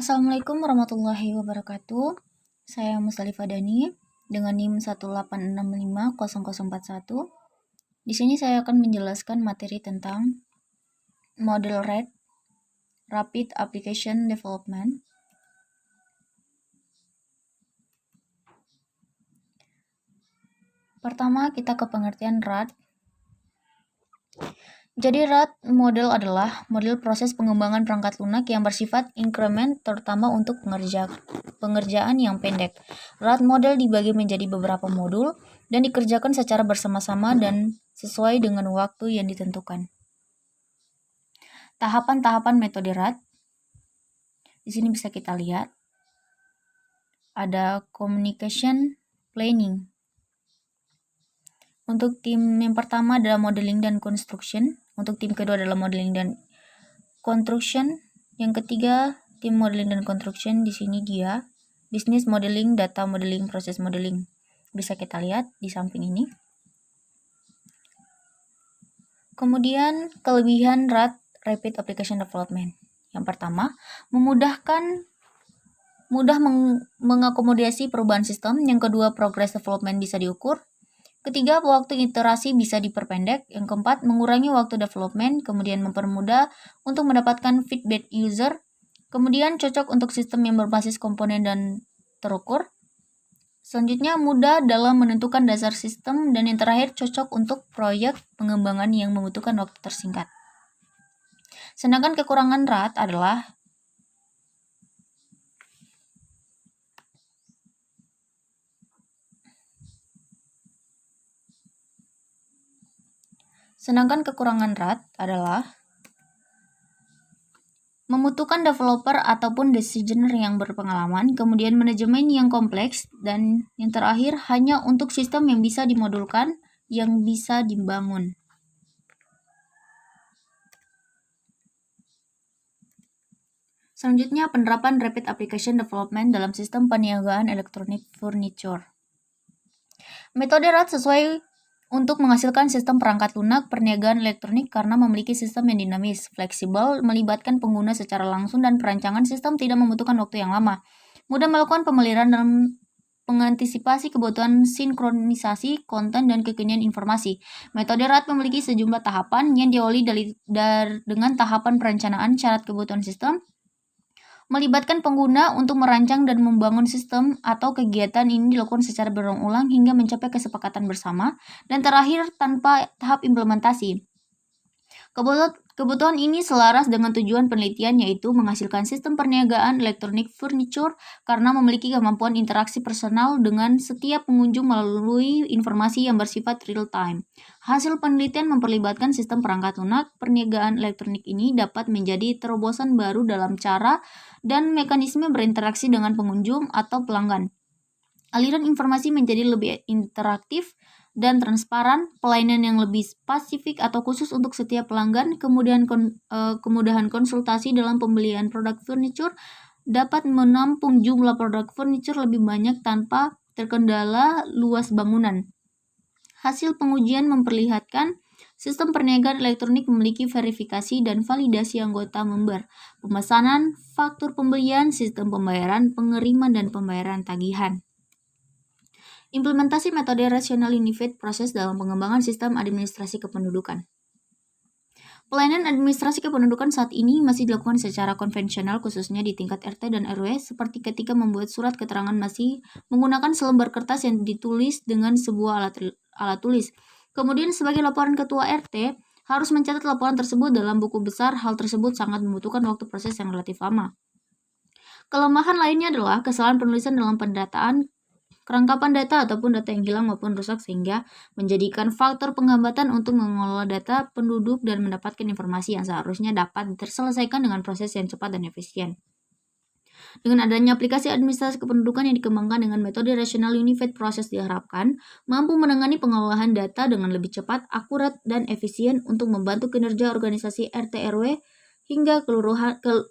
Assalamualaikum warahmatullahi wabarakatuh. Saya Mustalifah Dani dengan NIM 1865041. Di sini saya akan menjelaskan materi tentang model RAD, Rapid Application Development. Pertama, kita ke pengertian RAD. Jadi RAD model adalah model proses pengembangan perangkat lunak yang bersifat increment terutama untuk pengerjaan yang pendek. RAD model dibagi menjadi beberapa modul dan dikerjakan secara bersama-sama dan sesuai dengan waktu yang ditentukan. Tahapan-tahapan metode RAD. Di sini bisa kita lihat. Ada communication planning. Untuk tim yang pertama adalah modeling dan construction. Untuk tim kedua adalah modeling dan construction. Yang ketiga, tim modeling dan construction di sini dia business modeling, data modeling, proses modeling. Bisa kita lihat di samping ini. Kemudian kelebihan RAD, Rapid Application Development. Yang pertama, mudah mengakomodasi perubahan sistem. Yang kedua, progress development bisa diukur. Ketiga, waktu iterasi bisa diperpendek. Yang keempat, mengurangi waktu development, kemudian mempermudah untuk mendapatkan feedback user. Kemudian cocok untuk sistem yang berbasis komponen dan terukur. Selanjutnya, mudah dalam menentukan dasar sistem. Dan yang terakhir, cocok untuk proyek pengembangan yang membutuhkan waktu tersingkat. Sedangkan kekurangan RAD adalah membutuhkan developer ataupun designer yang berpengalaman, kemudian manajemen yang kompleks, dan yang terakhir hanya untuk sistem yang bisa dimodulkan, yang bisa dibangun. Selanjutnya, penerapan Rapid Application Development dalam sistem peniagaan elektronik furniture. Metode RAD sesuai untuk menghasilkan sistem perangkat lunak perniagaan elektronik karena memiliki sistem yang dinamis, fleksibel, melibatkan pengguna secara langsung dan perancangan sistem tidak membutuhkan waktu yang lama. Mudah melakukan pemeliharaan dalam mengantisipasi kebutuhan sinkronisasi konten dan kekinian informasi. Metode RAD memiliki sejumlah tahapan yang diawali dengan tahapan perencanaan syarat kebutuhan sistem, melibatkan pengguna untuk merancang dan membangun sistem atau kegiatan ini dilakukan secara berulang-ulang hingga mencapai kesepakatan bersama, dan terakhir tanpa tahap implementasi. Kebutuhan ini selaras dengan tujuan penelitian, yaitu menghasilkan sistem perniagaan elektronik furniture karena memiliki kemampuan interaksi personal dengan setiap pengunjung melalui informasi yang bersifat real time. Hasil penelitian memperlibatkan sistem perangkat lunak perniagaan elektronik ini dapat menjadi terobosan baru dalam cara dan mekanisme berinteraksi dengan pengunjung atau pelanggan. Aliran informasi menjadi lebih interaktif dan transparan, pelayanan yang lebih spesifik atau khusus untuk setiap pelanggan, kemudahan konsultasi dalam pembelian produk furniture, dapat menampung jumlah produk furniture lebih banyak tanpa terkendala luas bangunan. Hasil pengujian memperlihatkan sistem perniagaan elektronik memiliki verifikasi dan validasi anggota member, pemesanan, faktur pembelian, sistem pembayaran, pengiriman, dan pembayaran tagihan. Implementasi metode Rational Unified Process dalam pengembangan sistem administrasi kependudukan. Pelayanan administrasi kependudukan saat ini masih dilakukan secara konvensional, khususnya di tingkat RT dan RW, seperti ketika membuat surat keterangan masih menggunakan selembar kertas yang ditulis dengan sebuah alat tulis. Kemudian sebagai laporan ketua RT, harus mencatat laporan tersebut dalam buku besar. Hal tersebut sangat membutuhkan waktu proses yang relatif lama. Kelemahan lainnya adalah kesalahan penulisan dalam pendataan, kerangkapan data ataupun data yang hilang maupun rusak, sehingga menjadikan faktor penghambatan untuk mengelola data penduduk dan mendapatkan informasi yang seharusnya dapat terselesaikan dengan proses yang cepat dan efisien. Dengan adanya aplikasi administrasi kependudukan yang dikembangkan dengan metode Rational Unified Process diharapkan mampu menangani pengelolaan data dengan lebih cepat, akurat, dan efisien untuk membantu kinerja organisasi RT RW hingga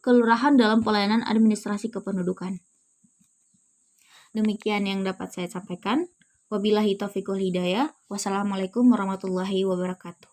kelurahan dalam pelayanan administrasi kependudukan. Demikian yang dapat saya sampaikan. Wabillahi taufiq wal hidayah. Wassalamualaikum warahmatullahi wabarakatuh.